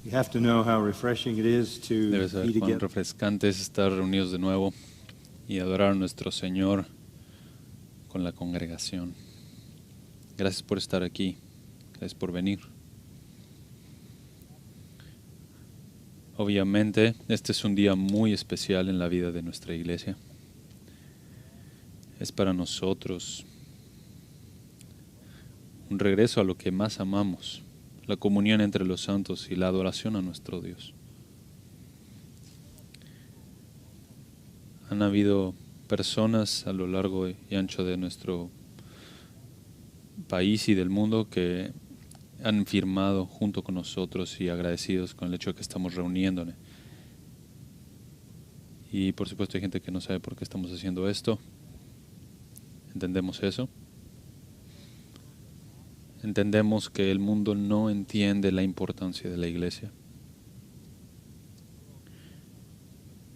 You have to know how refreshing it is to Debes be saber cuán together. refrescante es estar reunidos de nuevo y adorar a nuestro Señor con la congregación. Gracias por estar aquí. Gracias por venir. Obviamente, este es un día muy especial en la vida de nuestra iglesia. Es para nosotros un regreso a lo que más amamos, la comunión entre los santos y la adoración a nuestro Dios. Han habido personas a lo largo y ancho de nuestro país y del mundo que han firmado junto con nosotros y agradecidos con el hecho de que estamos reuniéndonos. Y por supuesto hay gente que no sabe por qué estamos haciendo esto. Entendemos eso. Entendemos que el mundo no entiende la importancia de la iglesia.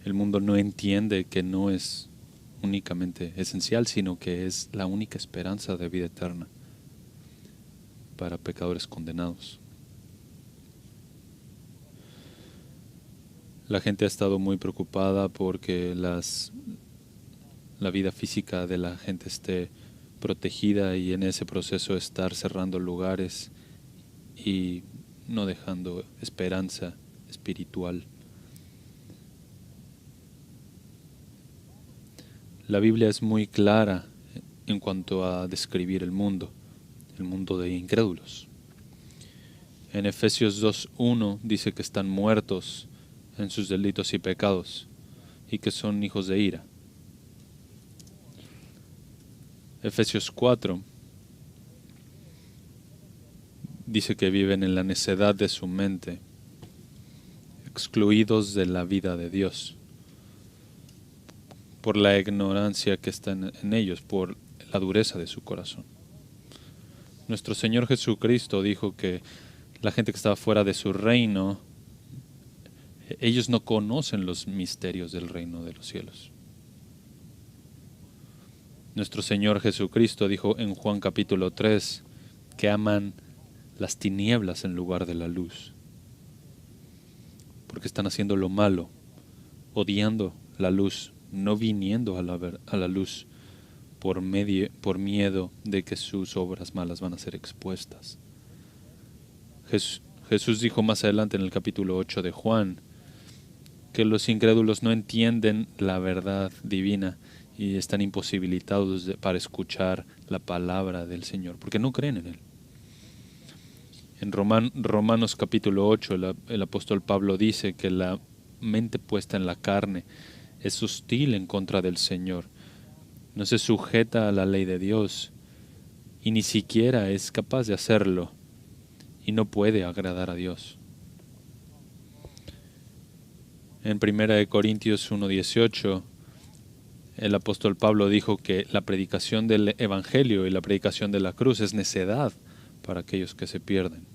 El mundo no entiende que no es únicamente esencial, sino que es la única esperanza de vida eterna para pecadores condenados. La gente ha estado muy preocupada porque la vida física de la gente esté protegida y en ese proceso estar cerrando lugares y no dejando esperanza espiritual. La Biblia es muy clara en cuanto a describir el mundo de incrédulos. En Efesios 2:1 dice que están muertos en sus delitos y pecados y que son hijos de ira. Efesios 4 dice que viven en la necedad de su mente, excluidos de la vida de Dios, por la ignorancia que está en ellos, por la dureza de su corazón. Nuestro Señor Jesucristo dijo que la gente que estaba fuera de su reino, ellos no conocen los misterios del reino de los cielos. Nuestro Señor Jesucristo dijo en Juan capítulo 3 que aman las tinieblas en lugar de la luz, porque están haciendo lo malo, odiando la luz, no viniendo a la luz por miedo de que sus obras malas van a ser expuestas. Jesús dijo más adelante en el capítulo 8 de Juan que los incrédulos no entienden la verdad divina y están imposibilitados para escuchar la palabra del Señor, porque no creen en Él. En Romanos capítulo 8, el apóstol Pablo dice que la mente puesta en la carne es hostil en contra del Señor, no se sujeta a la ley de Dios y ni siquiera es capaz de hacerlo y no puede agradar a Dios. En 1 Corintios 1:18, el apóstol Pablo dijo que la predicación del Evangelio y la predicación de la cruz es necedad para aquellos que se pierden.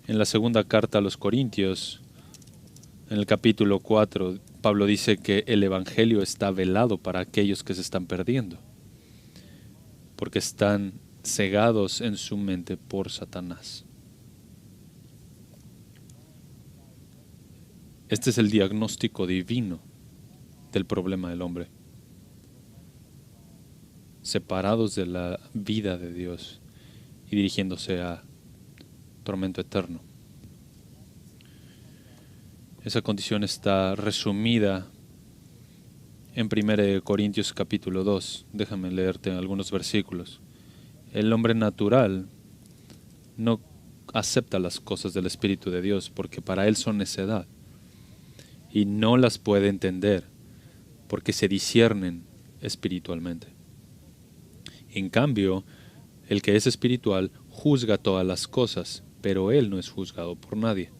En la segunda carta a los Corintios, en el capítulo 4, Pablo dice que el Evangelio está velado para aquellos que se están perdiendo, porque están cegados en su mente por Satanás. Este es el diagnóstico divino del problema del hombre. Separados de la vida de Dios y dirigiéndose a tormento eterno. Esa condición está resumida en 1 Corintios capítulo 2. Déjame leerte algunos versículos. El hombre natural no acepta las cosas del Espíritu de Dios porque para él son necedad y no las puede entender porque se disciernen espiritualmente. En cambio, el que es espiritual juzga todas las cosas, pero él no es juzgado por nadie,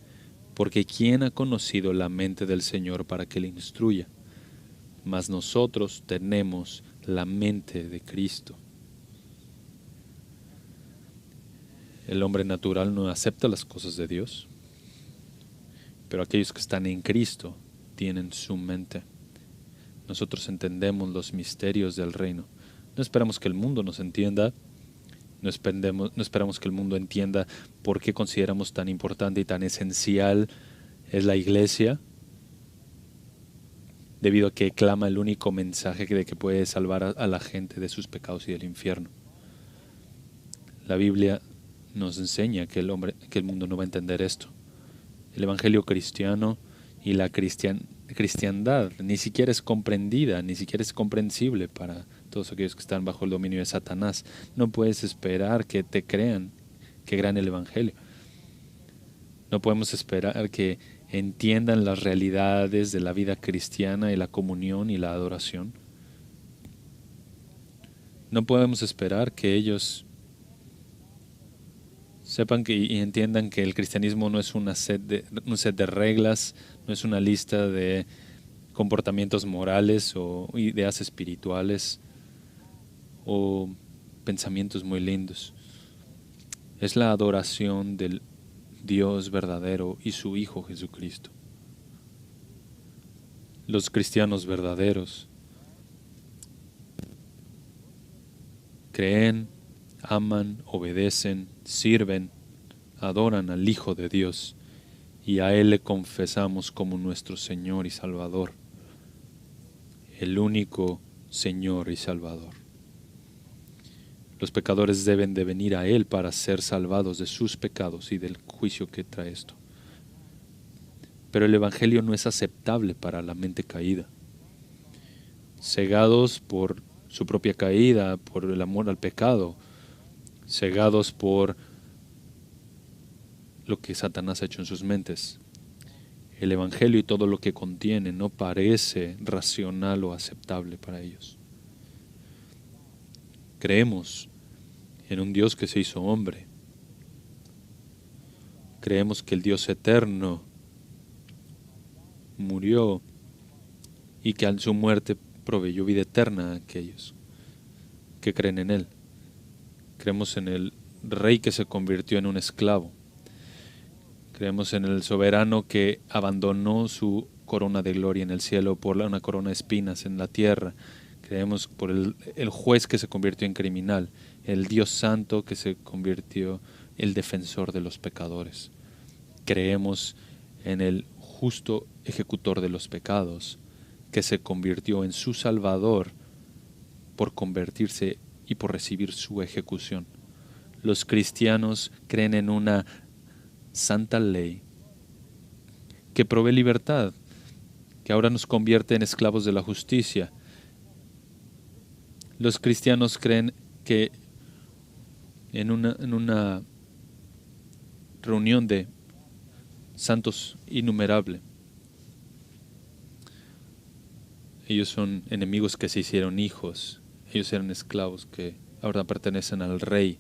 porque ¿quién ha conocido la mente del Señor para que le instruya? Mas nosotros tenemos la mente de Cristo. El hombre natural no acepta las cosas de Dios, pero aquellos que están en Cristo tienen su mente. Nosotros entendemos los misterios del reino. No esperamos que el mundo nos entienda, No esperamos que el mundo entienda por qué consideramos tan importante y tan esencial es la iglesia, debido a que clama el único mensaje de que puede salvar a la gente de sus pecados y del infierno. La Biblia nos enseña que el mundo no va a entender esto. El evangelio cristiano y la cristiandad ni siquiera es comprendida, ni siquiera es comprensible para todos aquellos que están bajo el dominio de Satanás. No puedes esperar que te crean, que crean el evangelio. No podemos esperar que entiendan las realidades de la vida cristiana y la comunión y la adoración. No podemos esperar que ellos sepan y entiendan que el cristianismo no es un set de reglas, no es una lista de comportamientos morales o ideas espirituales o pensamientos muy lindos. Es la adoración del Dios verdadero y su Hijo Jesucristo. Los cristianos verdaderos creen, aman, obedecen, sirven, adoran al Hijo de Dios y a Él le confesamos como nuestro Señor y Salvador, el único Señor y Salvador. Los pecadores deben de venir a Él para ser salvados de sus pecados y del juicio que trae esto. Pero el Evangelio no es aceptable para la mente caída. Cegados por su propia caída, por el amor al pecado, cegados por lo que Satanás ha hecho en sus mentes. El Evangelio y todo lo que contiene no parece racional o aceptable para ellos. Creemos en un Dios que se hizo hombre. Creemos que el Dios eterno murió y que en su muerte proveyó vida eterna a aquellos que creen en Él. Creemos en el Rey que se convirtió en un esclavo. Creemos en el soberano que abandonó su corona de gloria en el cielo por una corona de espinas en la tierra. Creemos por el juez que se convirtió en criminal, el Dios santo que se convirtió el defensor de los pecadores. Creemos en el justo ejecutor de los pecados, que se convirtió en su Salvador por convertirse y por recibir su ejecución. Los cristianos creen en una santa ley que provee libertad, que ahora nos convierte en esclavos de la justicia. Los cristianos creen que en una reunión de santos innumerable, ellos son enemigos que se hicieron hijos, ellos eran esclavos que ahora pertenecen al Rey,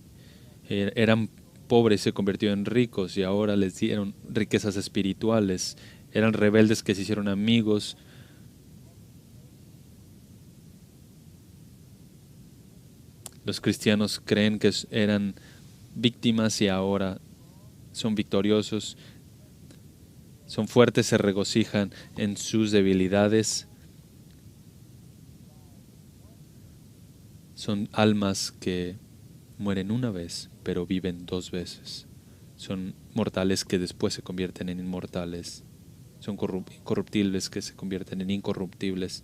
eran pobres y se convirtieron en ricos y ahora les dieron riquezas espirituales, eran rebeldes que se hicieron amigos. Los cristianos creen que eran víctimas y ahora son victoriosos, son fuertes, se regocijan en sus debilidades. Son almas que mueren una vez, pero viven dos veces. Son mortales que después se convierten en inmortales. Son corruptibles que se convierten en incorruptibles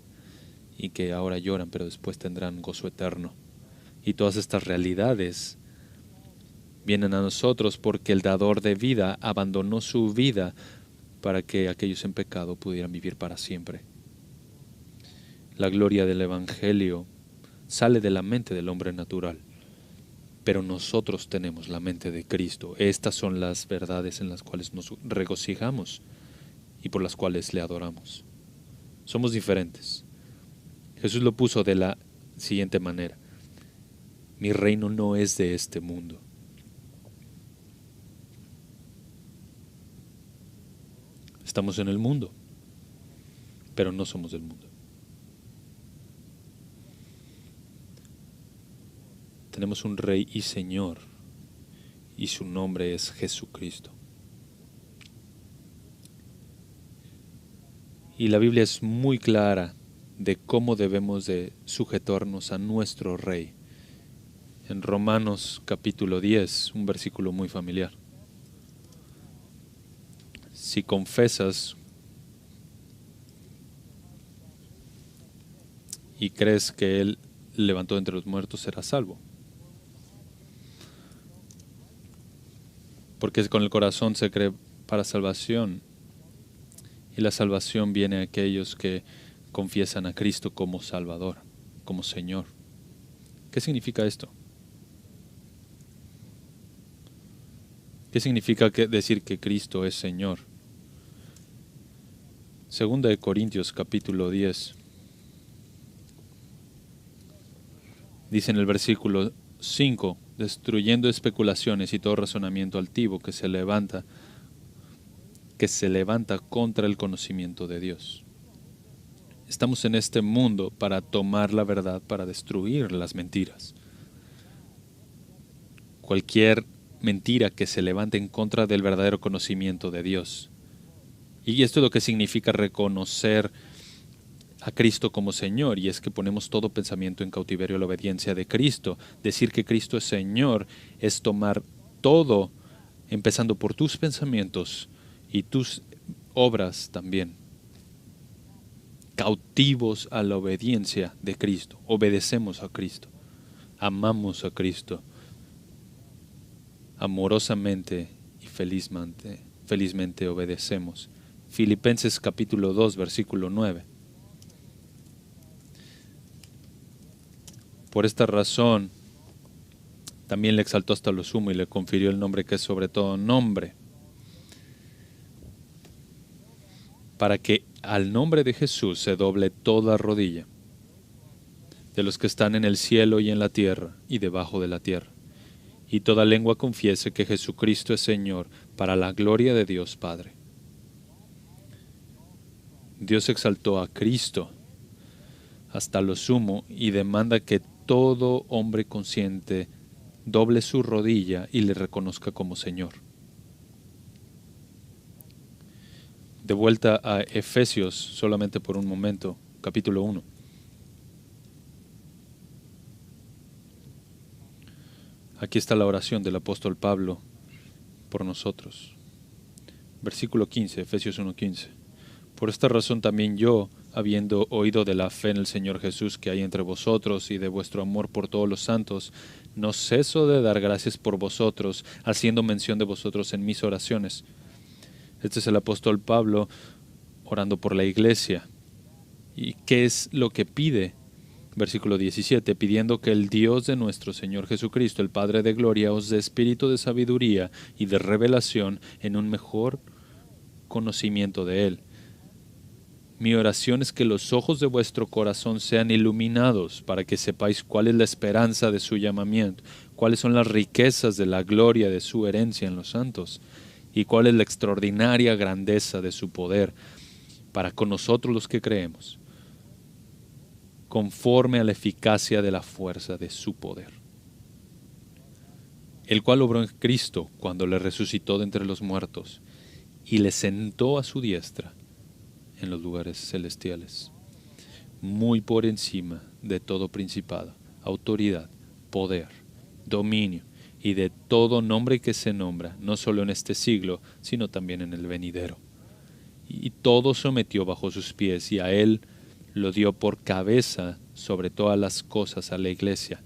y que ahora lloran, pero después tendrán gozo eterno. Y todas estas realidades vienen a nosotros porque el dador de vida abandonó su vida para que aquellos en pecado pudieran vivir para siempre. La gloria del Evangelio sale de la mente del hombre natural, pero nosotros tenemos la mente de Cristo. Estas son las verdades en las cuales nos regocijamos y por las cuales le adoramos. Somos diferentes. Jesús lo puso de la siguiente manera: mi reino no es de este mundo. Estamos en el mundo, pero no somos del mundo. Tenemos un Rey y Señor, y su nombre es Jesucristo. Y la Biblia es muy clara de cómo debemos de sujetarnos a nuestro Rey. en Romanos capítulo 10, un versículo muy familiar. Si confesas y crees que Él levantó entre los muertos, serás salvo. Porque con el corazón se cree para salvación, y la salvación viene a aquellos que confiesan a Cristo como Salvador, como Señor. ¿Qué significa esto? ¿Qué significa decir que Cristo es Señor? Segunda de Corintios capítulo 10. Dice en el versículo 5, destruyendo especulaciones y todo razonamiento altivo que se levanta contra el conocimiento de Dios. Estamos en este mundo para tomar la verdad, para destruir las mentiras. Cualquier mentira que se levante en contra del verdadero conocimiento de Dios. Y esto es lo que significa reconocer a Cristo como Señor, y es que ponemos todo pensamiento en cautiverio a la obediencia de Cristo. Decir que Cristo es Señor es tomar todo, empezando por tus pensamientos y tus obras también, cautivos a la obediencia de Cristo. Obedecemos a Cristo, amamos a Cristo, amorosamente y felizmente obedecemos. Filipenses capítulo 2, versículo 9. Por esta razón, también le exaltó hasta lo sumo y le confirió el nombre que es sobre todo nombre, para que al nombre de Jesús se doble toda rodilla, de los que están en el cielo y en la tierra y debajo de la tierra, y toda lengua confiese que Jesucristo es Señor, para la gloria de Dios Padre. Dios exaltó a Cristo hasta lo sumo y demanda que todo hombre consciente doble su rodilla y le reconozca como Señor. De vuelta a Efesios, solamente por un momento, capítulo 1. Aquí está la oración del apóstol Pablo por nosotros. Versículo 15, Efesios 1:15. Por esta razón también yo, habiendo oído de la fe en el Señor Jesús que hay entre vosotros y de vuestro amor por todos los santos, no ceso de dar gracias por vosotros, haciendo mención de vosotros en mis oraciones. Este es el apóstol Pablo orando por la iglesia. ¿Y qué es lo que pide? Versículo 17, pidiendo que el Dios de nuestro Señor Jesucristo, el Padre de gloria, os dé espíritu de sabiduría y de revelación en un mejor conocimiento de Él. Mi oración es que los ojos de vuestro corazón sean iluminados para que sepáis cuál es la esperanza de su llamamiento, cuáles son las riquezas de la gloria de su herencia en los santos y cuál es la extraordinaria grandeza de su poder para con nosotros los que creemos, conforme a la eficacia de la fuerza de su poder, el cual obró en Cristo cuando le resucitó de entre los muertos y le sentó a su diestra en los lugares celestiales, muy por encima de todo principado, autoridad, poder, dominio y de todo nombre que se nombra, no solo en este siglo, sino también en el venidero. Y todo sometió bajo sus pies, y a él lo dio por cabeza sobre todas las cosas a la iglesia,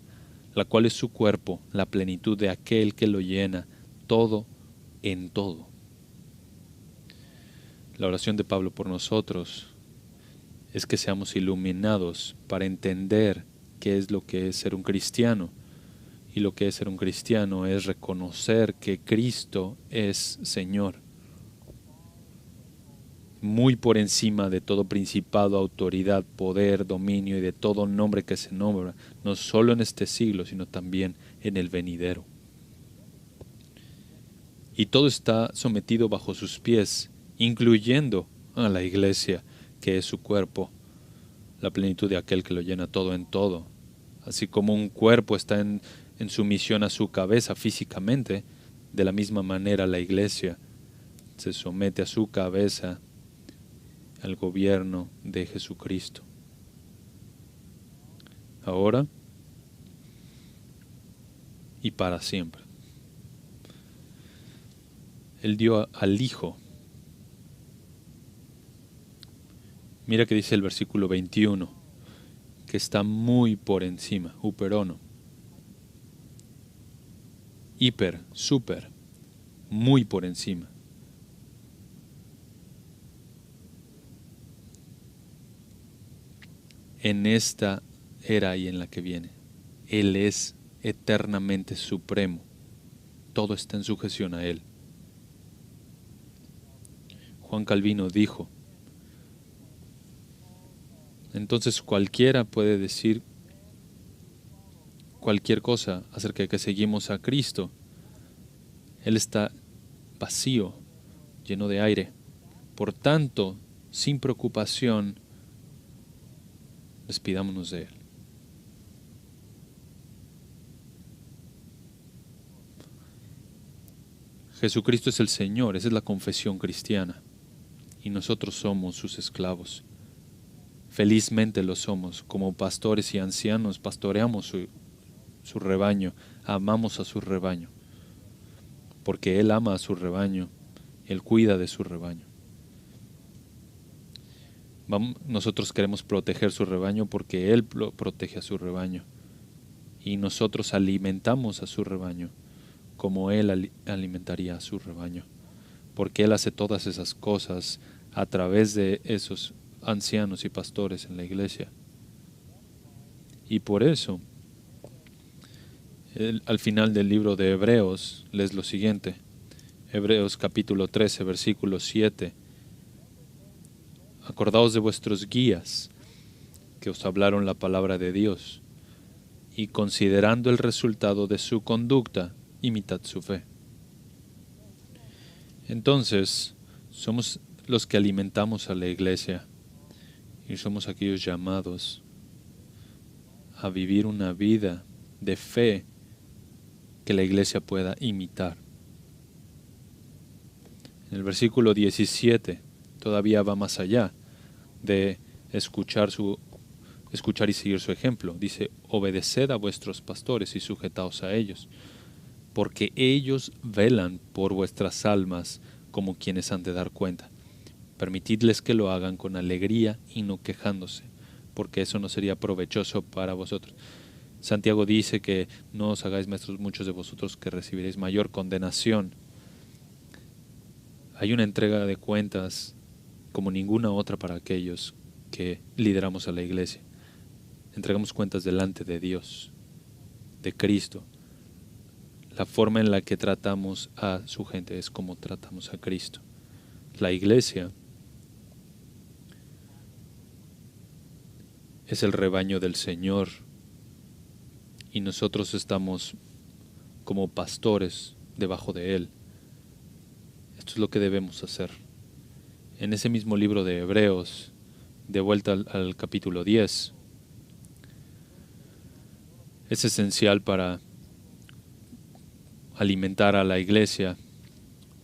la cual es su cuerpo, la plenitud de aquel que lo llena todo en todo. La oración de Pablo por nosotros es que seamos iluminados para entender qué es lo que es ser un cristiano. Y lo que es ser un cristiano es reconocer que Cristo es Señor, muy por encima de todo principado, autoridad, poder, dominio y de todo nombre que se nombra, no solo en este siglo, sino también en el venidero. Y todo está sometido bajo sus pies, incluyendo a la iglesia, que es su cuerpo, la plenitud de aquel que lo llena todo en todo. Así como un cuerpo está en sumisión a su cabeza físicamente, de la misma manera la iglesia se somete a su cabeza, al gobierno de Jesucristo. Ahora, y para siempre. Él dio al Hijo. Mira que dice el versículo 21, que está muy por encima, uperono. Hiper, super, muy por encima. En esta era y en la que viene, Él es eternamente supremo. Todo está en sujeción a Él. Juan Calvino dijo, entonces cualquiera puede decir cualquier cosa acerca de que seguimos a Cristo. Él está vacío, lleno de aire. Por tanto, sin preocupación, despidámonos de Él. Jesucristo es el Señor, esa es la confesión cristiana. Y nosotros somos sus esclavos. Felizmente lo somos. Como pastores y ancianos pastoreamos su rebaño, amamos a su rebaño. Porque Él ama a su rebaño, Él cuida de su rebaño. Nosotros queremos proteger su rebaño porque Él protege a su rebaño. Y nosotros alimentamos a su rebaño como Él alimentaría a su rebaño. Porque Él hace todas esas cosas a través de esos ancianos y pastores en la iglesia. Y por eso, al final del libro de Hebreos, lees lo siguiente. Hebreos capítulo 13, versículo 7. Acordaos de vuestros guías, que os hablaron la palabra de Dios, y considerando el resultado de su conducta, imitad su fe. Entonces, somos los que alimentamos a la iglesia, y somos aquellos llamados a vivir una vida de fe que la iglesia pueda imitar. En el versículo 17 todavía va más allá de escuchar y seguir su ejemplo. Dice, obedeced a vuestros pastores y sujetaos a ellos, porque ellos velan por vuestras almas como quienes han de dar cuenta. Permitidles que lo hagan con alegría y no quejándose, porque eso no sería provechoso para vosotros. Santiago dice que no os hagáis maestros muchos de vosotros, que recibiréis mayor condenación. Hay una entrega de cuentas como ninguna otra para aquellos que lideramos a la iglesia. Entregamos cuentas delante de Dios, de Cristo. La forma en la que tratamos a su gente es como tratamos a Cristo. La iglesia es el rebaño del Señor y nosotros estamos como pastores debajo de Él. Esto es lo que debemos hacer. En ese mismo libro de Hebreos, de vuelta al capítulo 10, es esencial para alimentar a la iglesia,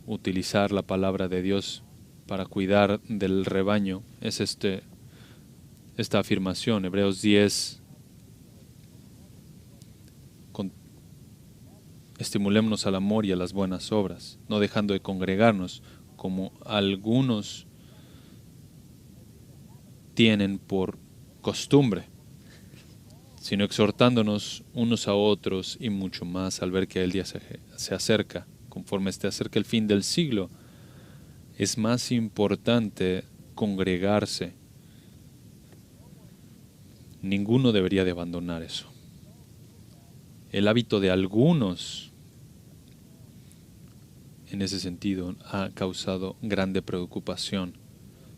utilizar la palabra de Dios para cuidar del rebaño. Es esta afirmación, Hebreos 10, estimulémonos al amor y a las buenas obras, no dejando de congregarnos como algunos tienen por costumbre, sino exhortándonos unos a otros, y mucho más al ver que el día se acerca. Conforme se acerca el fin del siglo, es más importante congregarse. Ninguno debería de abandonar eso. El hábito de algunos, en ese sentido, ha causado grande preocupación.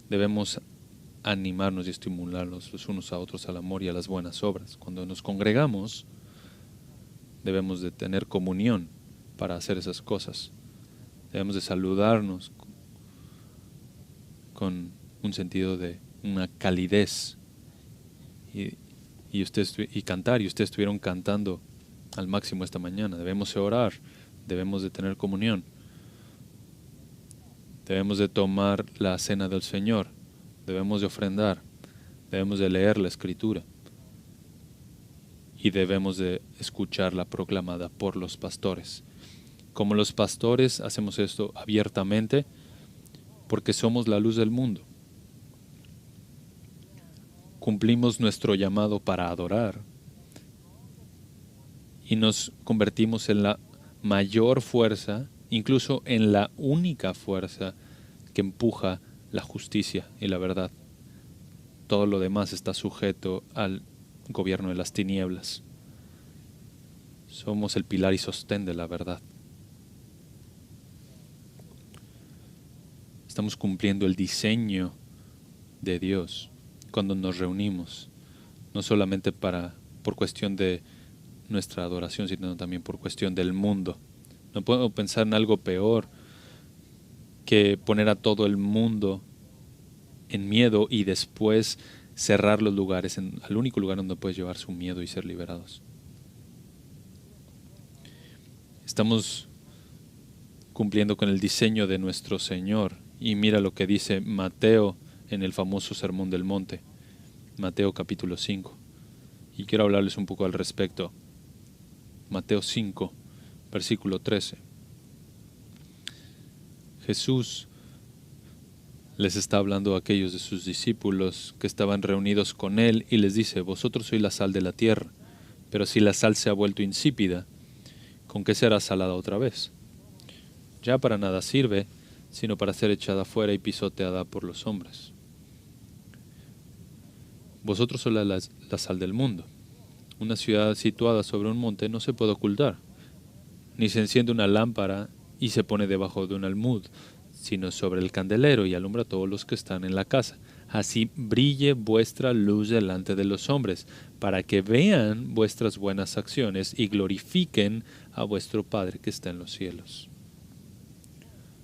Debemos animarnos y estimularnos los unos a otros al amor y a las buenas obras. Cuando nos congregamos, debemos de tener comunión para hacer esas cosas. Debemos de saludarnos con un sentido de una calidez y cantar, y ustedes estuvieron cantando al máximo esta mañana. Debemos de orar, debemos de tener comunión, debemos de tomar la cena del Señor, debemos de ofrendar, debemos de leer la Escritura y debemos de escucharla proclamada por los pastores. Como los pastores hacemos esto abiertamente porque somos la luz del mundo. Cumplimos nuestro llamado para adorar y nos convertimos en la mayor fuerza, incluso en la única fuerza que empuja la justicia y la verdad. Todo lo demás está sujeto al gobierno de las tinieblas. Somos el pilar y sostén de la verdad. Estamos cumpliendo el diseño de Dios cuando nos reunimos, no solamente por cuestión de nuestra adoración, sino también por cuestión del mundo. No puedo pensar en algo peor que poner a todo el mundo en miedo y después cerrar los lugares, al único lugar donde puedes llevar su miedo y ser liberados. Estamos cumpliendo con el diseño de nuestro Señor. Y mira lo que dice Mateo en el famoso Sermón del Monte, Mateo capítulo 5. Y quiero hablarles un poco al respecto. Mateo 5, versículo 13. Jesús les está hablando a aquellos de sus discípulos que estaban reunidos con él y les dice: vosotros sois la sal de la tierra, pero si la sal se ha vuelto insípida, ¿con qué será salada otra vez? Ya para nada sirve, sino para ser echada fuera y pisoteada por los hombres. Vosotros sois la sal del mundo. Una ciudad situada sobre un monte no se puede ocultar, ni se enciende una lámpara y se pone debajo de un almud, sino sobre el candelero y alumbra a todos los que están en la casa. Así brille vuestra luz delante de los hombres, para que vean vuestras buenas acciones y glorifiquen a vuestro Padre que está en los cielos.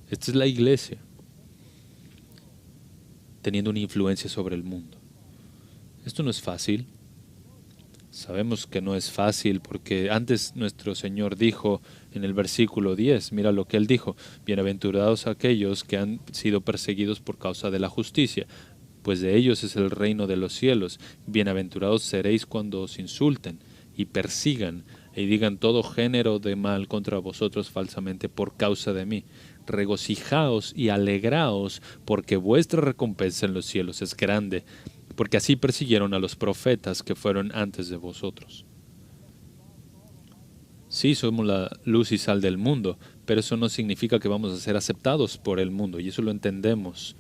Esta es la iglesia, teniendo una influencia sobre el mundo. Esto no es fácil. Sabemos que no es fácil porque antes nuestro Señor dijo en el versículo 10, mira lo que Él dijo: bienaventurados aquellos que han sido perseguidos por causa de la justicia, pues de ellos es el reino de los cielos. Bienaventurados seréis cuando os insulten y persigan y digan todo género de mal contra vosotros falsamente por causa de mí. Regocijaos y alegraos, porque vuestra recompensa en los cielos es grande, porque así persiguieron a los profetas que fueron antes de vosotros. Sí, somos la luz y sal del mundo, pero eso no significa que vamos a ser aceptados por el mundo, y eso lo entendemos.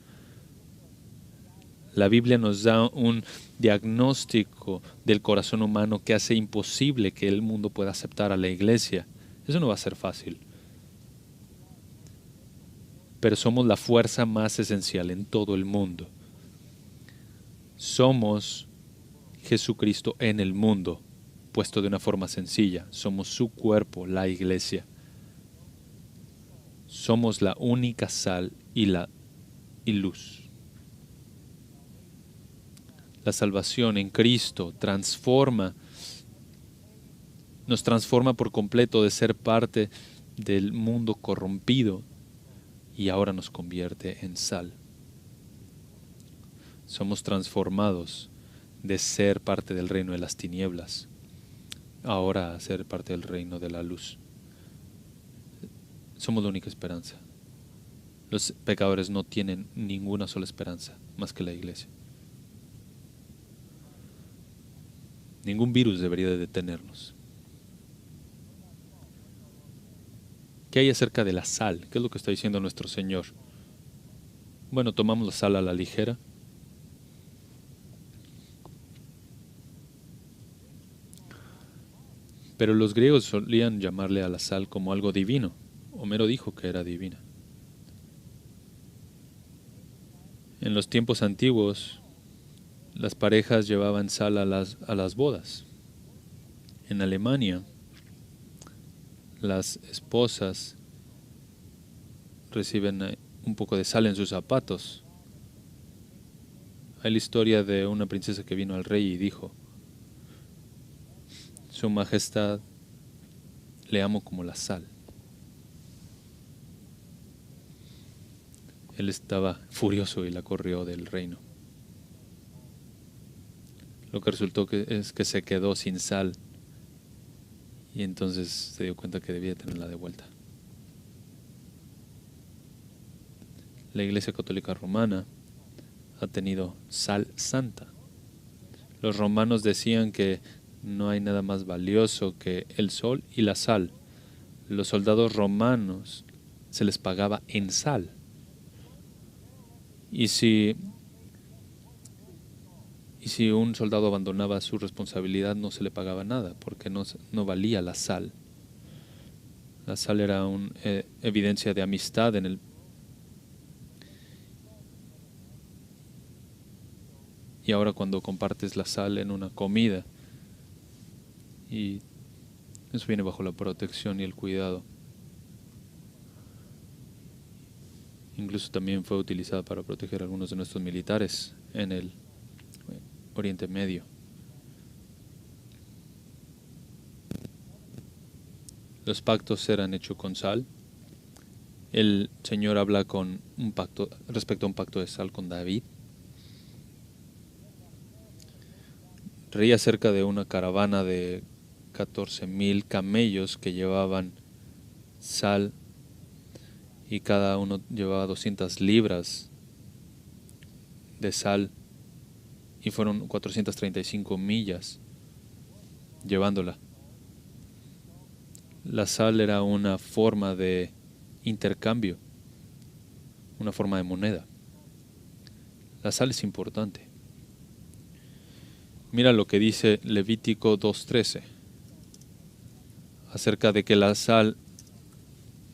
La Biblia nos da un diagnóstico del corazón humano que hace imposible que el mundo pueda aceptar a la iglesia. Eso no va a ser fácil. Pero somos la fuerza más esencial en todo el mundo. Somos Jesucristo en el mundo, puesto de una forma sencilla. Somos su cuerpo, la iglesia. Somos la única sal y luz. La salvación en Cristo nos transforma por completo de ser parte del mundo corrompido y ahora nos convierte en sal. Somos transformados de ser parte del reino de las tinieblas, ahora a ser parte del reino de la luz. Somos la única esperanza. Los pecadores no tienen ninguna sola esperanza más que la iglesia. Ningún virus debería de detenernos. ¿Qué hay acerca de la sal? ¿Qué es lo que está diciendo nuestro Señor? Bueno, tomamos la sal a la ligera. Pero los griegos solían llamarle a la sal como algo divino. Homero dijo que era divina. En los tiempos antiguos, las parejas llevaban sal a las bodas. En Alemania, las esposas reciben un poco de sal en sus zapatos. Hay la historia de una princesa que vino al rey y dijo: Su Majestad, le amo como la sal. Él estaba furioso y la corrió del reino. Lo que resultó es que se quedó sin sal y entonces se dio cuenta que debía tenerla de vuelta. La Iglesia Católica Romana ha tenido sal santa. Los romanos decían que no hay nada más valioso que el sol y la sal. Los soldados romanos se les pagaba en sal. Y si un soldado abandonaba su responsabilidad, no se le pagaba nada, porque no valía la sal. La sal era una evidencia de amistad en el. Y ahora cuando compartes la sal en una comida, y eso viene bajo la protección y el cuidado. Incluso también fue utilizada para proteger a algunos de nuestros militares en el Oriente Medio. Los pactos eran hechos con sal. El Señor habla con un pacto, respecto a un pacto de sal con David. Reía acerca de una caravana de 14,000 camellos que llevaban sal y cada uno llevaba 200 libras de sal y fueron 435 millas llevándola. La sal era una forma de intercambio, una forma de moneda. La sal es importante. Mira lo que dice Levítico 2:13 acerca de que la sal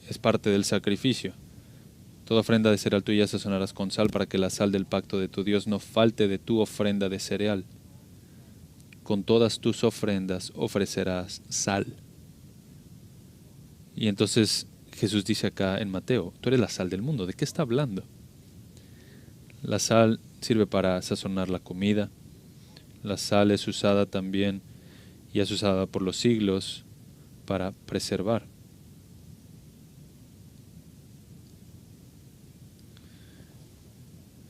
es parte del sacrificio. Toda ofrenda de cereal tuya sazonarás con sal para que la sal del pacto de tu Dios no falte de tu ofrenda de cereal. Con todas tus ofrendas ofrecerás sal. Y entonces Jesús dice acá en Mateo, tú eres la sal del mundo. ¿De qué está hablando? La sal sirve para sazonar la comida. La sal es usada también y es usada por los siglos para preservar.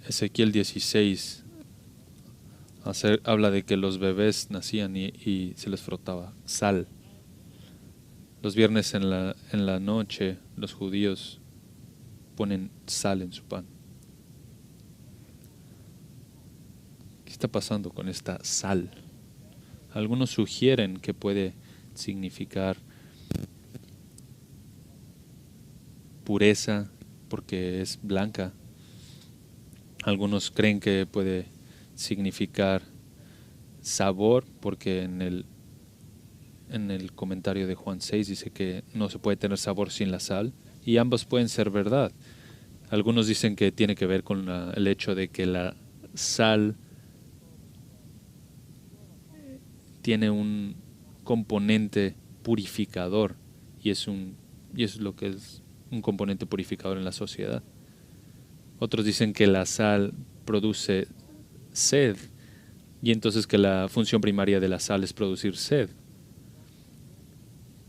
Ezequiel 16 habla de que los bebés nacían y se les frotaba sal. Los viernes en la noche los judíos ponen sal en su pan. ¿Qué está pasando con esta sal? Algunos sugieren que puede significar pureza porque es blanca. Algunos creen que puede significar sabor porque en el comentario de Juan 6 dice que no se puede tener sabor sin la sal, y ambos pueden ser verdad. Algunos dicen que tiene que ver con el hecho de que la sal tiene un componente purificador y es lo que es un componente purificador en la sociedad. Otros dicen que la sal produce sed y entonces que la función primaria de la sal es producir sed,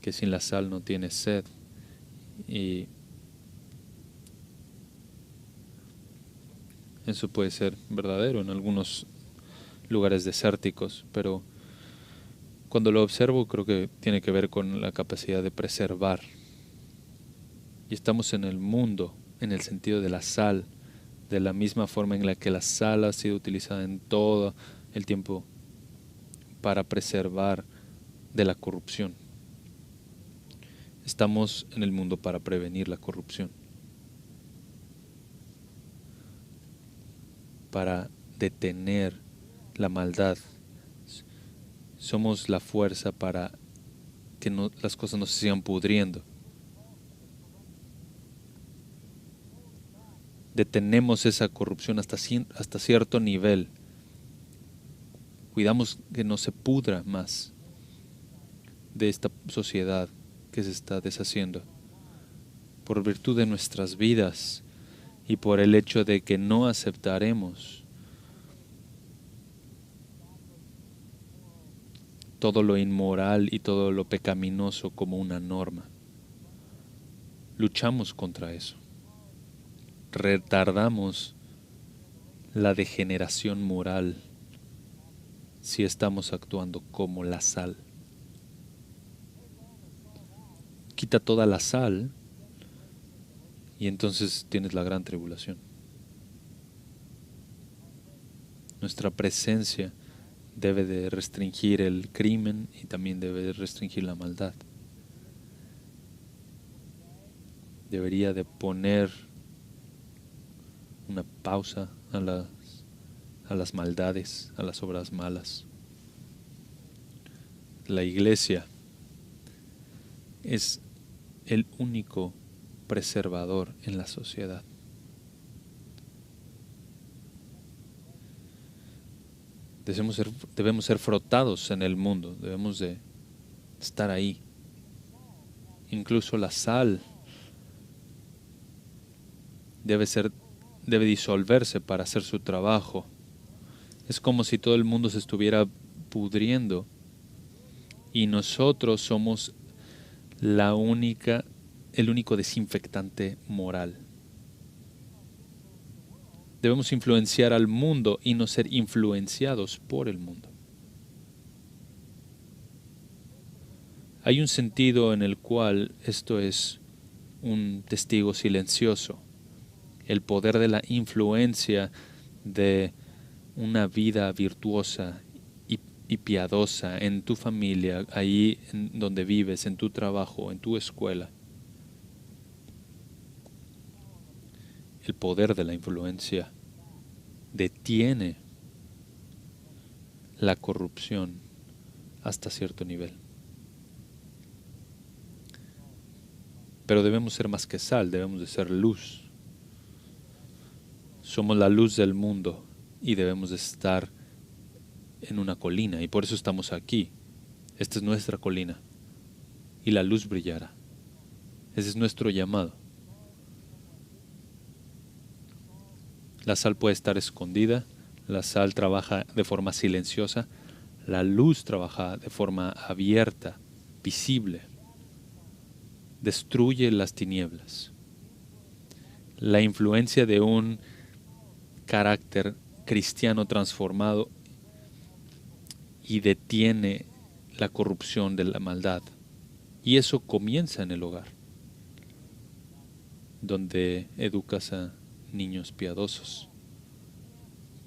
que sin la sal no tiene sed. Y eso puede ser verdadero en algunos lugares desérticos, pero cuando lo observo creo que tiene que ver con la capacidad de preservar. Y estamos en el mundo en el sentido de la sal, de la misma forma en la que la sal ha sido utilizada en todo el tiempo para preservar de la corrupción. Estamos en el mundo para prevenir la corrupción, para detener la maldad. Somos la fuerza para que las cosas no se sigan pudriendo. Detenemos esa corrupción hasta cierto nivel. Cuidamos que no se pudra más de esta sociedad que se está deshaciendo. Por virtud de nuestras vidas y por el hecho de que no aceptaremos todo lo inmoral y todo lo pecaminoso como una norma. Luchamos contra eso. Retardamos la degeneración moral si estamos actuando como la sal. quita toda la sal y entonces tienes la gran tribulación. Nuestra presencia debe de restringir el crimen y también debe de restringir la maldad. Debería de poner una pausa a las maldades, a las obras malas. La iglesia es el único preservador en la sociedad. Debemos ser frotados en el mundo, debemos de estar ahí. Incluso la sal debe disolverse para hacer su trabajo. Es como si todo el mundo se estuviera pudriendo y nosotros somos el único desinfectante moral. Debemos influenciar al mundo y no ser influenciados por el mundo. Hay un sentido en el cual esto es un testigo silencioso. El poder de la influencia de una vida virtuosa y piadosa en tu familia, ahí en donde vives, en tu trabajo, en tu escuela. El poder de la influencia detiene la corrupción hasta cierto nivel. Pero debemos ser más que sal, debemos de ser luz. Somos la luz del mundo y debemos de estar en una colina y por eso estamos aquí. Esta es nuestra colina y la luz brillará. Ese es nuestro llamado. La sal puede estar escondida, la sal trabaja de forma silenciosa, la luz trabaja de forma abierta, visible. Destruye las tinieblas. La influencia de un carácter cristiano transformado y detiene la corrupción de la maldad. Y eso comienza en el hogar, donde educas a niños piadosos.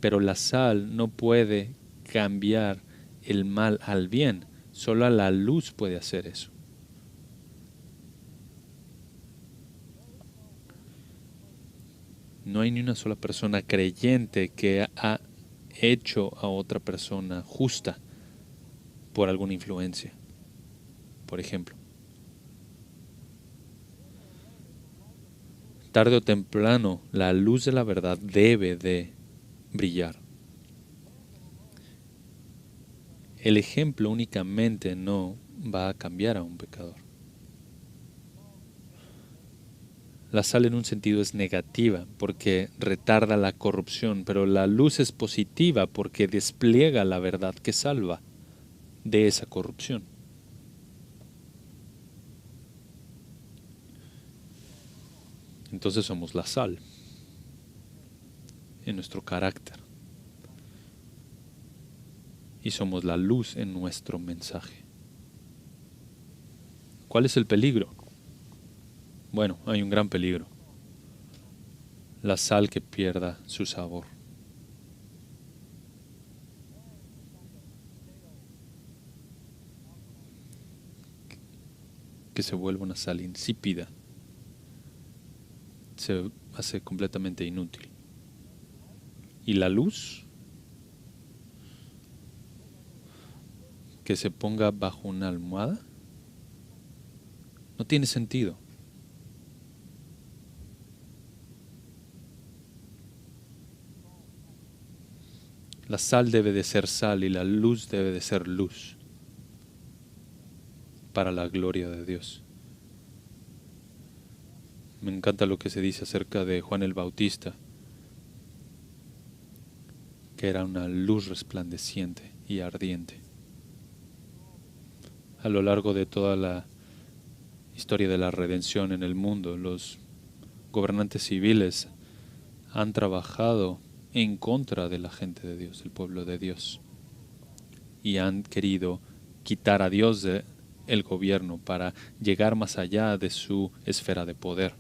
Pero la sal no puede cambiar el mal al bien, solo la luz puede hacer eso. No hay ni una sola persona creyente que ha hecho a otra persona justa por alguna influencia. Por ejemplo, tarde o temprano, la luz de la verdad debe de brillar. El ejemplo únicamente no va a cambiar a un pecador. La sal en un sentido es negativa porque retarda la corrupción, pero la luz es positiva porque despliega la verdad que salva de esa corrupción. Entonces somos la sal en nuestro carácter y somos la luz en nuestro mensaje. ¿Cuál es el peligro? Bueno, hay un gran peligro. La sal que pierda su sabor. Que se vuelva una sal insípida. Se hace completamente inútil. Y la luz, que se ponga bajo una almohada, no tiene sentido. La sal debe de ser sal y la luz debe de ser luz para la gloria de Dios. Me encanta lo que se dice acerca de Juan el Bautista, que era una luz resplandeciente y ardiente. A lo largo de toda la historia de la redención en el mundo, los gobernantes civiles han trabajado en contra de la gente de Dios, el pueblo de Dios, y han querido quitar a Dios el gobierno, para llegar más allá de su esfera de poder,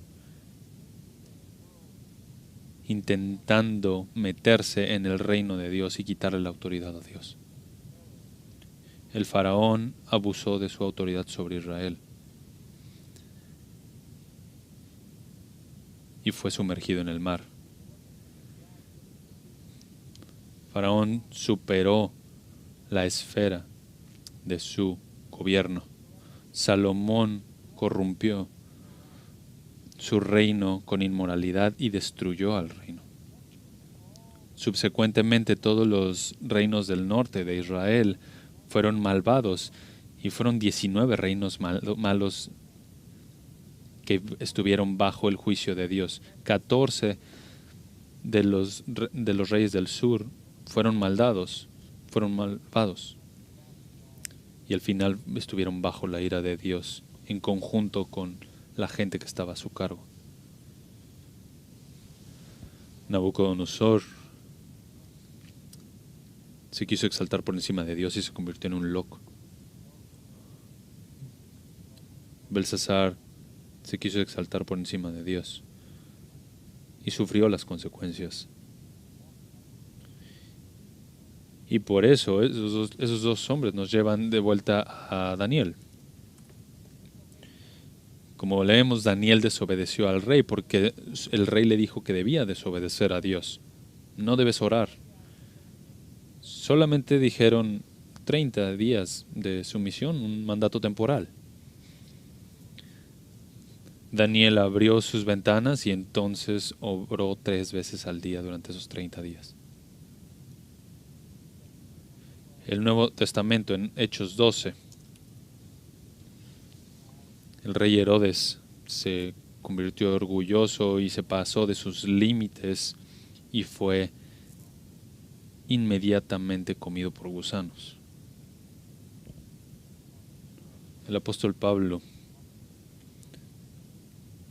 intentando meterse en el reino de Dios y quitarle la autoridad a Dios. El faraón abusó de su autoridad sobre Israel y fue sumergido en el mar. Faraón superó la esfera de su gobierno. Salomón corrompió su reino con inmoralidad y destruyó al reino. Subsecuentemente, todos los reinos del norte de Israel fueron malvados y fueron 19 reinos malos que estuvieron bajo el juicio de Dios. 14 de los reyes del sur fueron malvados, y al final estuvieron bajo la ira de Dios en conjunto con la gente que estaba a su cargo. Nabucodonosor se quiso exaltar por encima de Dios y se convirtió en un loco. Belsasar se quiso exaltar por encima de Dios y sufrió las consecuencias. Y por eso esos dos hombres nos llevan de vuelta a Daniel. Como leemos, Daniel desobedeció al rey porque el rey le dijo que debía desobedecer a Dios. No debes orar. Solamente dijeron 30 días de sumisión, un mandato temporal. Daniel abrió sus ventanas y entonces oró 3 veces al día durante esos 30 días. El Nuevo Testamento en Hechos 12. El rey Herodes se convirtió orgulloso y se pasó de sus límites y fue inmediatamente comido por gusanos. El apóstol Pablo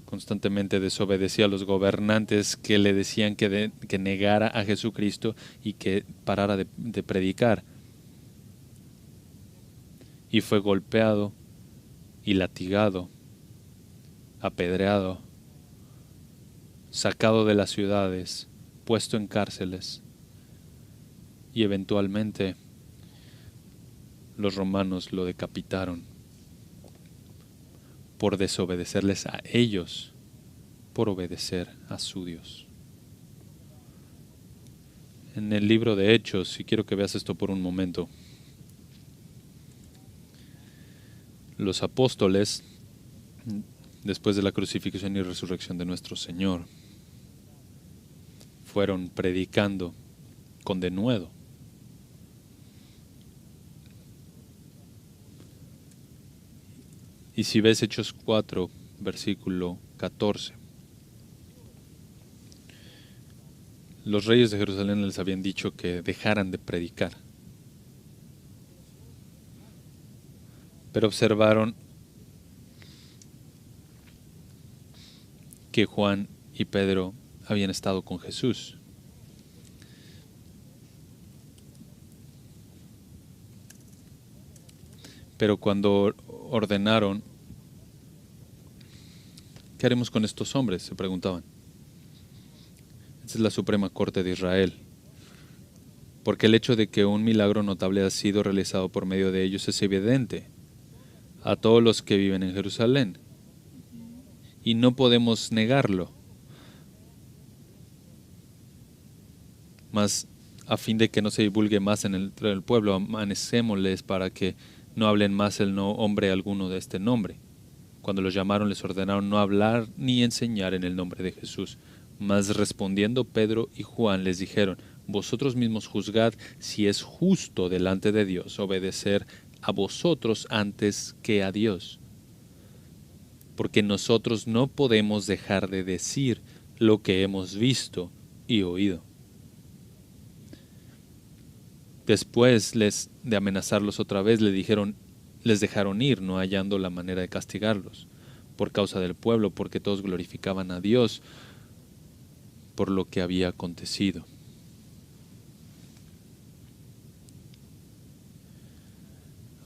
constantemente desobedecía a los gobernantes que le decían que negara a Jesucristo y que parara de predicar. Y fue golpeado y latigado, apedreado, sacado de las ciudades, puesto en cárceles, y eventualmente los romanos lo decapitaron por desobedecerles a ellos, por obedecer a su Dios. En el libro de Hechos, y quiero que veas esto por un momento, los apóstoles, después de la crucifixión y resurrección de nuestro Señor, fueron predicando con denuedo. Y si ves Hechos 4, versículo 14, los reyes de Jerusalén les habían dicho que dejaran de predicar. Pero observaron que Juan y Pedro habían estado con Jesús. Pero cuando ordenaron, ¿qué haremos con estos hombres?, se preguntaban. Esta es la Suprema Corte de Israel. Porque el hecho de que un milagro notable ha sido realizado por medio de ellos es evidente a todos los que viven en Jerusalén. Y no podemos negarlo. Mas, a fin de que no se divulgue más entre el pueblo, amanecémosles para que no hablen más el nombre alguno de este nombre. Cuando los llamaron, les ordenaron no hablar ni enseñar en el nombre de Jesús. Mas respondiendo Pedro y Juan les dijeron: vosotros mismos juzgad si es justo delante de Dios obedecer a vosotros antes que a Dios. Porque nosotros no podemos dejar de decir lo que hemos visto y oído. Después de amenazarlos otra vez, les dejaron ir, no hallando la manera de castigarlos, por causa del pueblo, porque todos glorificaban a Dios por lo que había acontecido.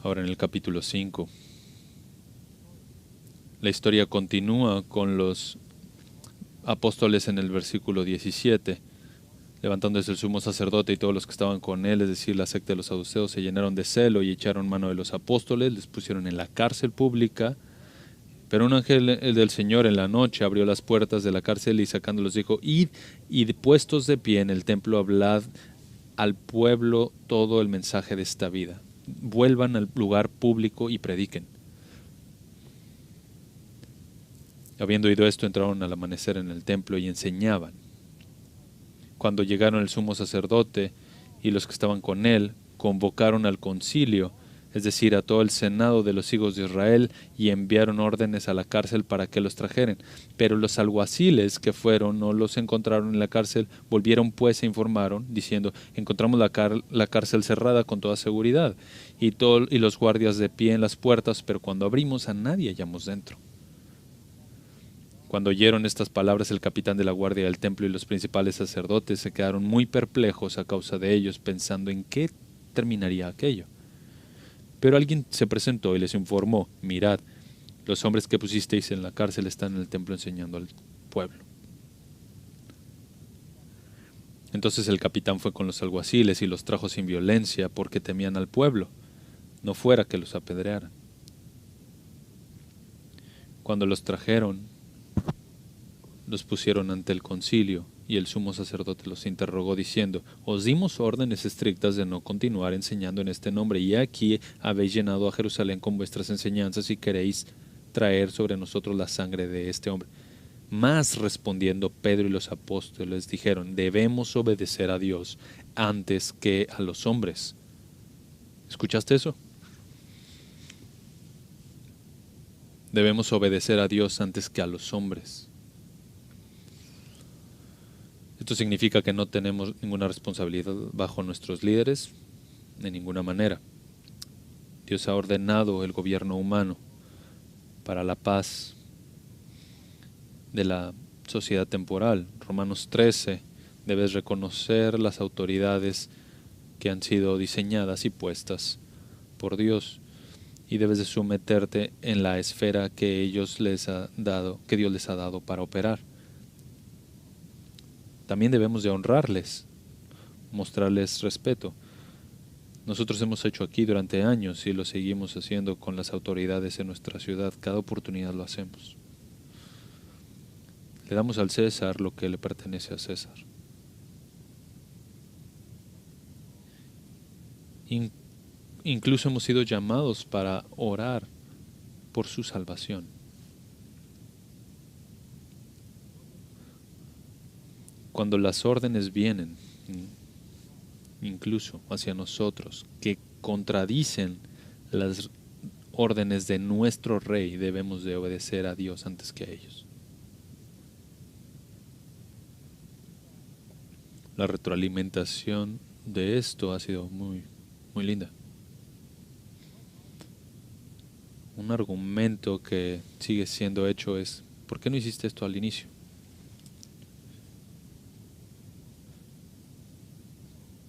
Ahora en el capítulo 5, La historia continúa con los apóstoles en el versículo 17. Levantándose el sumo sacerdote y todos los que estaban con él, es decir, la secta de los saduceos, se llenaron de celo y echaron mano de los apóstoles, les pusieron en la cárcel pública. Pero un ángel el del Señor en la noche abrió las puertas de la cárcel y sacándolos dijo: id y puestos de pie en el templo hablad al pueblo todo el mensaje de esta vida. Vuelvan al lugar público y prediquen. Habiendo oído esto, entraron al amanecer en el templo y enseñaban. Cuando llegaron el sumo sacerdote y los que estaban con él, convocaron al concilio, es decir, a todo el senado de los hijos de Israel, y enviaron órdenes a la cárcel para que los trajeren. Pero los alguaciles que fueron no los encontraron en la cárcel, volvieron pues e informaron, diciendo: encontramos la cárcel cerrada con toda seguridad, y los guardias de pie en las puertas, pero cuando abrimos a nadie hallamos dentro. Cuando oyeron estas palabras, el capitán de la guardia del templo y los principales sacerdotes se quedaron muy perplejos a causa de ellos, pensando en qué terminaría aquello. Pero alguien se presentó y les informó: mirad, los hombres que pusisteis en la cárcel están en el templo enseñando al pueblo. Entonces el capitán fue con los alguaciles y los trajo sin violencia, porque temían al pueblo, no fuera que los apedrearan. Cuando los trajeron, los pusieron ante el concilio, y el sumo sacerdote los interrogó diciendo: os dimos órdenes estrictas de no continuar enseñando en este nombre, y aquí habéis llenado a Jerusalén con vuestras enseñanzas y queréis traer sobre nosotros la sangre de este hombre. Mas respondiendo Pedro y los apóstoles dijeron: debemos obedecer a Dios antes que a los hombres. ¿Escuchaste eso? Debemos obedecer a Dios antes que a los hombres. Esto significa que no tenemos ninguna responsabilidad bajo nuestros líderes, de ninguna manera. Dios ha ordenado el gobierno humano para la paz de la sociedad temporal. Romanos 13, debes reconocer las autoridades que han sido diseñadas y puestas por Dios, y debes de someterte en la esfera que Dios les ha dado para operar. También debemos de honrarles, mostrarles respeto. Nosotros hemos hecho aquí durante años y lo seguimos haciendo con las autoridades en nuestra ciudad. Cada oportunidad lo hacemos. Le damos al César lo que le pertenece a César. Incluso hemos sido llamados para orar por su salvación. Cuando las órdenes vienen, incluso hacia nosotros, que contradicen las órdenes de nuestro Rey, debemos de obedecer a Dios antes que a ellos. La retroalimentación de esto ha sido muy, muy linda. Un argumento que sigue siendo hecho es: ¿por qué no hiciste esto al inicio?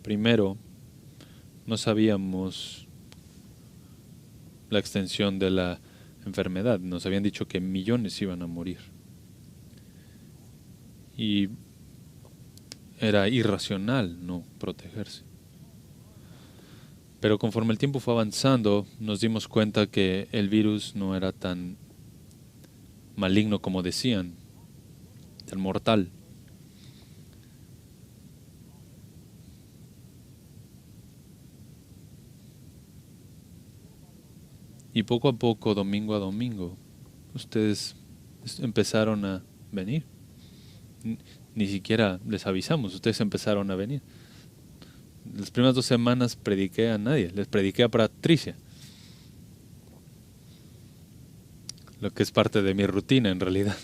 Primero, no sabíamos la extensión de la enfermedad. Nos habían dicho que millones iban a morir. Y era irracional no protegerse. Pero conforme el tiempo fue avanzando, nos dimos cuenta que el virus no era tan maligno como decían, tan mortal. Y poco a poco, domingo a domingo, ustedes empezaron a venir. Ni siquiera les avisamos, ustedes empezaron a venir. Las primeras 2 semanas prediqué a nadie, les prediqué a Patricia. Lo que es parte de mi rutina en realidad.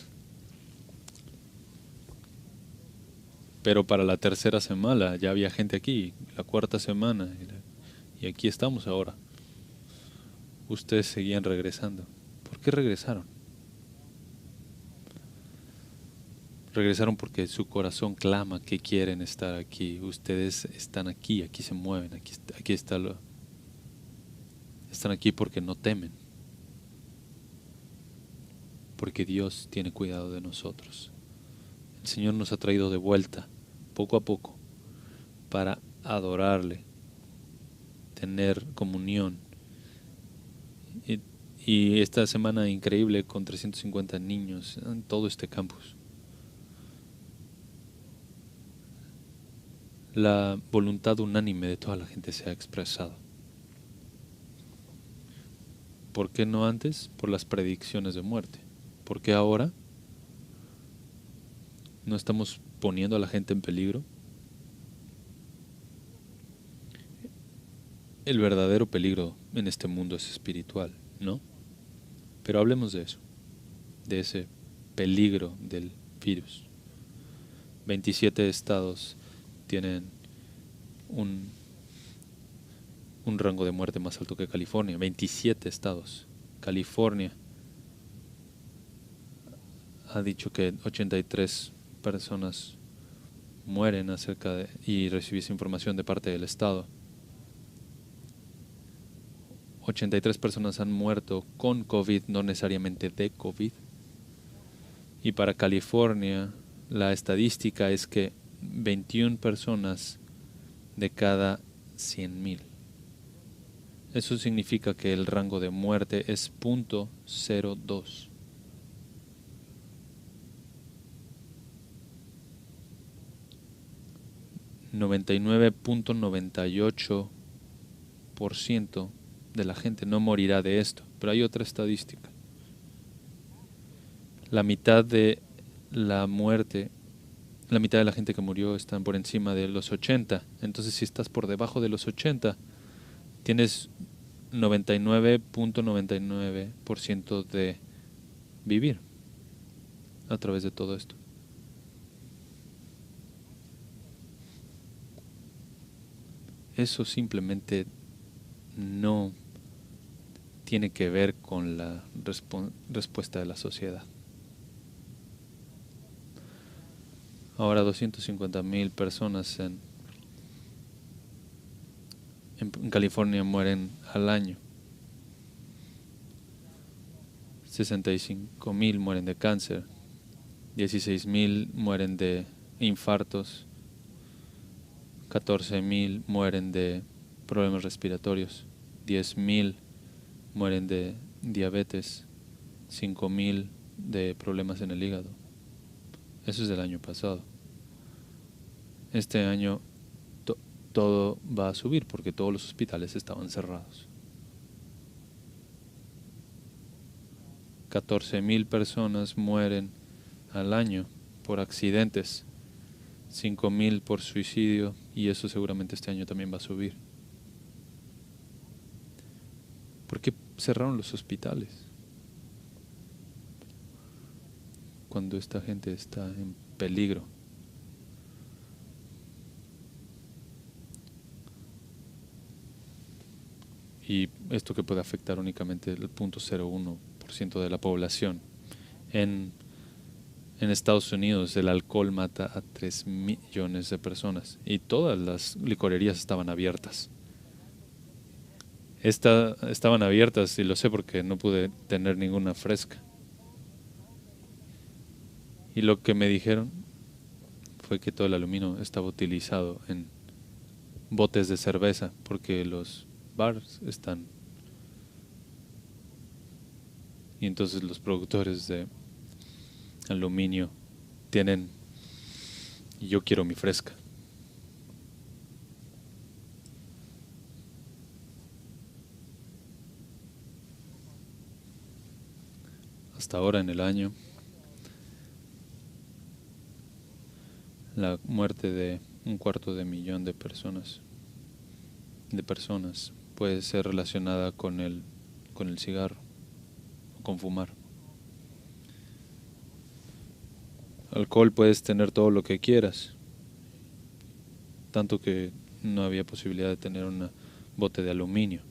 Pero para la 3ª semana ya había gente aquí, la 4ª semana, y aquí estamos ahora. Ustedes seguían regresando. ¿Por qué regresaron? Regresaron porque su corazón clama que quieren estar aquí. Ustedes están aquí, aquí se mueven, aquí está están aquí porque no temen. porque Dios tiene cuidado de nosotros. El Señor nos ha traído de vuelta, poco a poco, para adorarle, tener comunión. Y esta semana increíble con 350 niños en todo este campus. La voluntad unánime de toda la gente se ha expresado. ¿Por qué no antes? Por las predicciones de muerte. ¿Por qué ahora? ¿No estamos poniendo a la gente en peligro? El verdadero peligro en este mundo es espiritual, ¿no? Pero hablemos de eso, de ese peligro del virus. 27 estados tienen un rango de muerte más alto que California. 27 estados. California ha dicho que 83 personas mueren y recibí esa información de parte del estado. 83 personas han muerto con COVID, no necesariamente de COVID. Y para California, la estadística es que 21 personas de cada 100,000. Eso significa que el rango de muerte es 0.02. ,99.98% de la gente no morirá de esto. Pero hay otra estadística. La mitad de la gente que murió están por encima de los 80. Entonces, si estás por debajo de los 80, tienes 99.99% de vivir a través de todo esto. Eso simplemente no tiene que ver con la respuesta de la sociedad. Ahora 250,000 personas en California mueren al año. 65,000 mueren de cáncer. 16,000 mueren de infartos. 14,000 mueren de problemas respiratorios. 10,000 mueren de diabetes. 5,000 de problemas en el hígado. Eso es del año pasado. Este año todo va a subir porque todos los hospitales estaban cerrados. 14,000 personas mueren al año por accidentes. 5,000 por suicidio, y eso seguramente este año también va a subir. ¿Por qué cerraron los hospitales cuando esta gente está en peligro? Y esto que puede afectar únicamente el 0.01% de la población. En Estados Unidos el alcohol mata a 3 millones de personas y todas las licorerías estaban abiertas. Estaban abiertas, y lo sé porque no pude tener ninguna fresca. Y lo que me dijeron fue que todo el aluminio estaba utilizado en botes de cerveza porque los bars están. Y entonces los productores de aluminio tienen, y yo quiero mi fresca. Hasta ahora en el año, la muerte de 250,000 de personas puede ser relacionada con el cigarro o con fumar. Alcohol puedes tener todo lo que quieras, tanto que no había posibilidad de tener un bote de aluminio.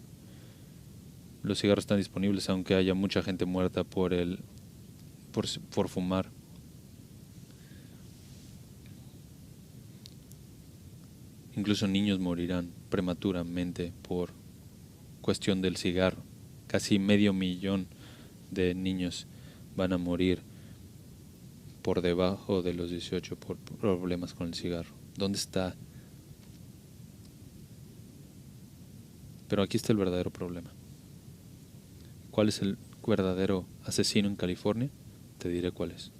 Los cigarros están disponibles aunque haya mucha gente muerta por fumar. Incluso niños morirán prematuramente por cuestión del cigarro. Casi 500,000 de niños van a morir por debajo de los 18 por problemas con el cigarro. ¿Dónde está? Pero aquí está el verdadero problema. ¿Cuál es el verdadero asesino en California? Te diré cuál es.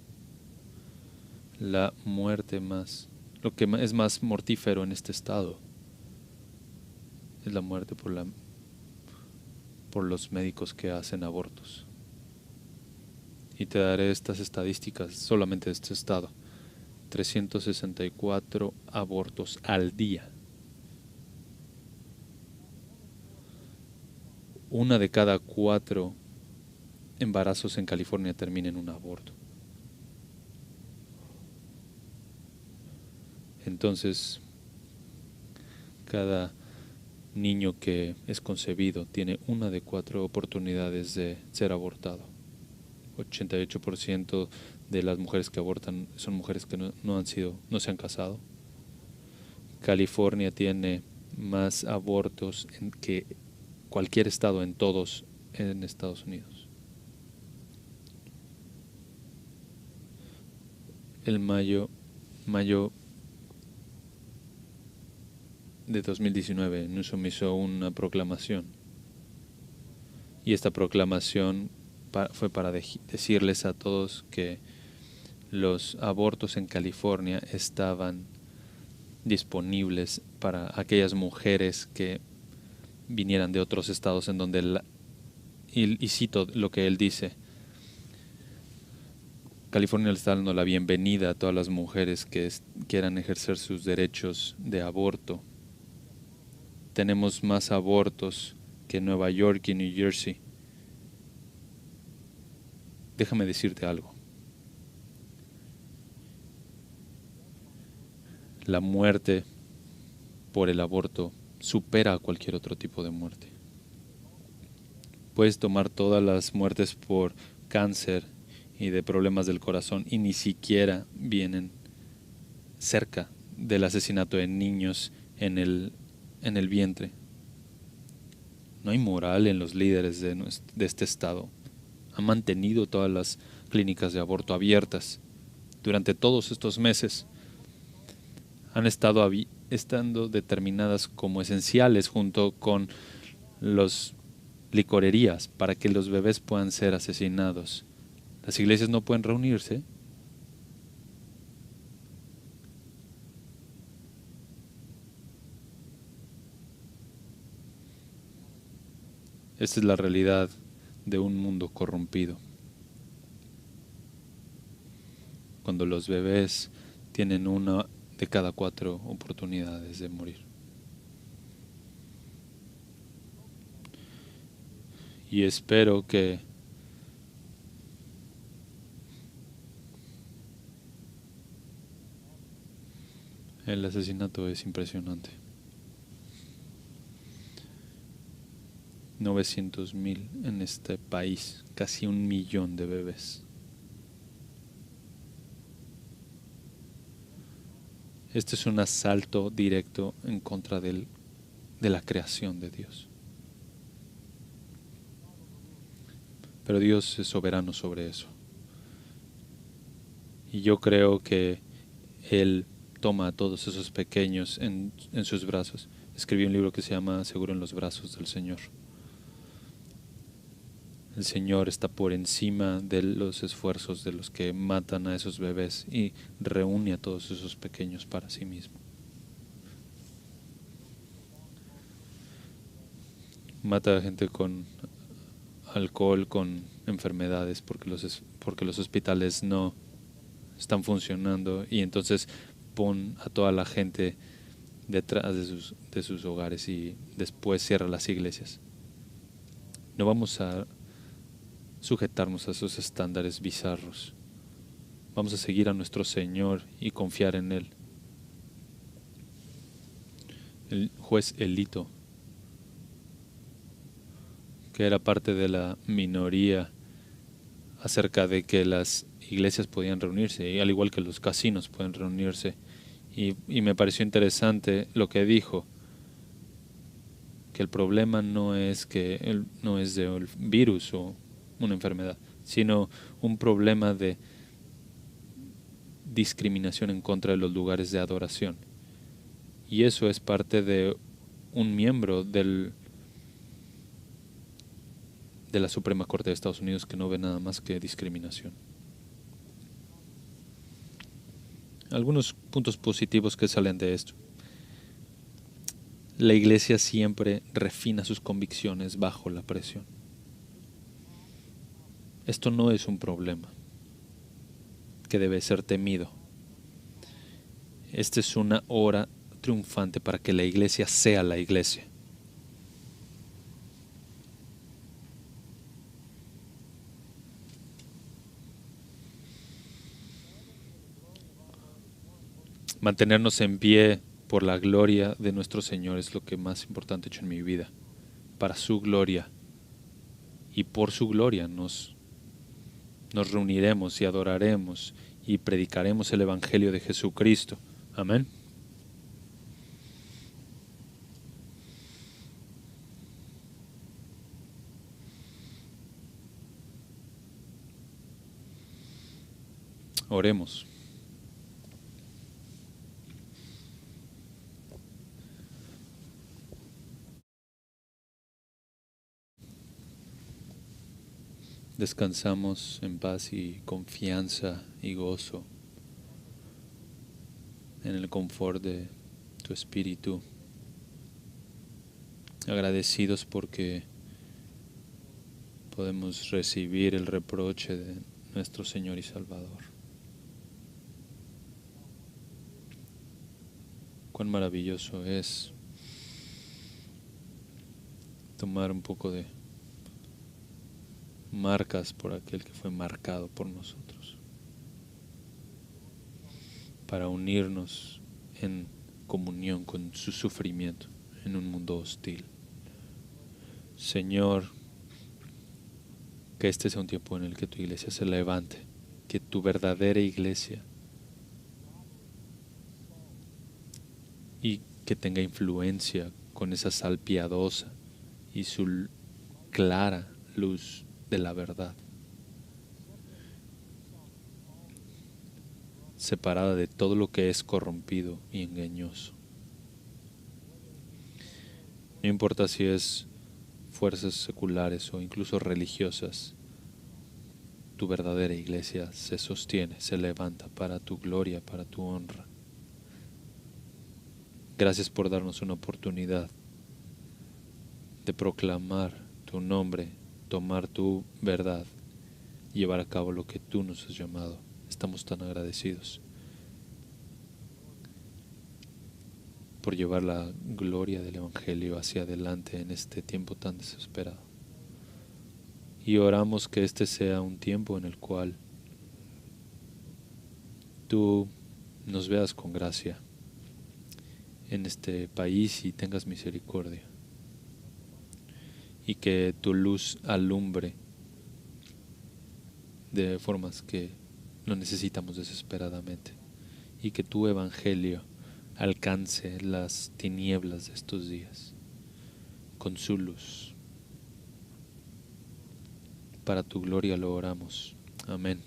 La muerte lo que es más mortífero en este estado es la muerte por los médicos que hacen abortos. Y te daré estas estadísticas solamente de este estado. 364 abortos al día. 1 de cada 4 embarazos en California termina en un aborto. Entonces, cada niño que es concebido tiene 1 de 4 oportunidades de ser abortado. 88% de las mujeres que abortan son mujeres que no se han casado. California tiene más abortos que cualquier estado en Estados Unidos. El mayo de 2019, Newsom hizo una proclamación. Y esta proclamación fue para decirles a todos que los abortos en California estaban disponibles para aquellas mujeres que vinieran de otros estados en donde y cito lo que él dice: California le está dando la bienvenida a todas las mujeres que quieran ejercer sus derechos de aborto. Tenemos más abortos que Nueva York y New Jersey. Déjame decirte algo. La muerte por el aborto supera a cualquier otro tipo de muerte. Puedes tomar todas las muertes por cáncer y de problemas del corazón y ni siquiera vienen cerca del asesinato de niños en el vientre. No hay moral en los líderes de este estado. Han mantenido todas las clínicas de aborto abiertas durante todos estos meses. Han estado determinadas como esenciales junto con las licorerías para que los bebés puedan ser asesinados. Las iglesias no pueden reunirse. Esta es la realidad de un mundo corrompido. Cuando los bebés tienen 1 de cada 4 oportunidades de morir. Y espero que el asesinato es impresionante. 900,000 en este país, casi 1 millón de bebés. Este es un asalto directo en contra de la creación de Dios. Pero Dios es soberano sobre eso. Y yo creo que Él toma a todos esos pequeños en sus brazos. Escribí un libro que se llama Seguro en los brazos del Señor. El Señor está por encima de los esfuerzos de los que matan a esos bebés y reúne a todos esos pequeños para sí mismo. Mata a gente con alcohol, con enfermedades, porque los hospitales no están funcionando, y entonces pone a toda la gente detrás de sus hogares y después cierra las iglesias. No vamos a sujetarnos a esos estándares bizarros. Vamos a seguir a nuestro Señor y confiar en Él. El juez Elito, que era parte de la minoría acerca de que las iglesias podían reunirse, y al igual que los casinos pueden reunirse, y me pareció interesante lo que dijo, que el problema no es de un virus o una enfermedad, sino un problema de discriminación en contra de los lugares de adoración. Y eso es parte de un miembro de la Suprema Corte de Estados Unidos que no ve nada más que discriminación. Algunos puntos positivos que salen de esto. La iglesia siempre refina sus convicciones bajo la presión. Esto no es un problema que debe ser temido. Esta es una hora triunfante para que la iglesia sea la iglesia. Mantenernos en pie por la gloria de nuestro Señor es lo que más importante he hecho en mi vida. Para su gloria y por su gloria nos reuniremos y adoraremos y predicaremos el Evangelio de Jesucristo. Amén. Oremos. Descansamos en paz y confianza y gozo en el confort de tu espíritu, agradecidos porque podemos recibir el reproche de nuestro Señor y Salvador. Cuán maravilloso es tomar un poco de marcas por aquel que fue marcado por nosotros, para unirnos en comunión con su sufrimiento en un mundo hostil. Señor, que este sea un tiempo en el que tu iglesia se levante, que tu verdadera iglesia y que tenga influencia con esa sal piadosa y su clara luz de la verdad, separada de todo lo que es corrompido y engañoso. No importa si es fuerzas seculares o incluso religiosas, tu verdadera iglesia se sostiene, se levanta para tu gloria, para tu honra. Gracias por darnos una oportunidad de proclamar tu nombre, tomar tu verdad, llevar a cabo lo que tú nos has llamado. Estamos tan agradecidos por llevar la gloria del Evangelio hacia adelante en este tiempo tan desesperado. Y oramos que este sea un tiempo en el cual tú nos veas con gracia en este país y tengas misericordia, y que tu luz alumbre de formas que lo necesitamos desesperadamente, y que tu Evangelio alcance las tinieblas de estos días con su luz. Para tu gloria lo oramos. Amén.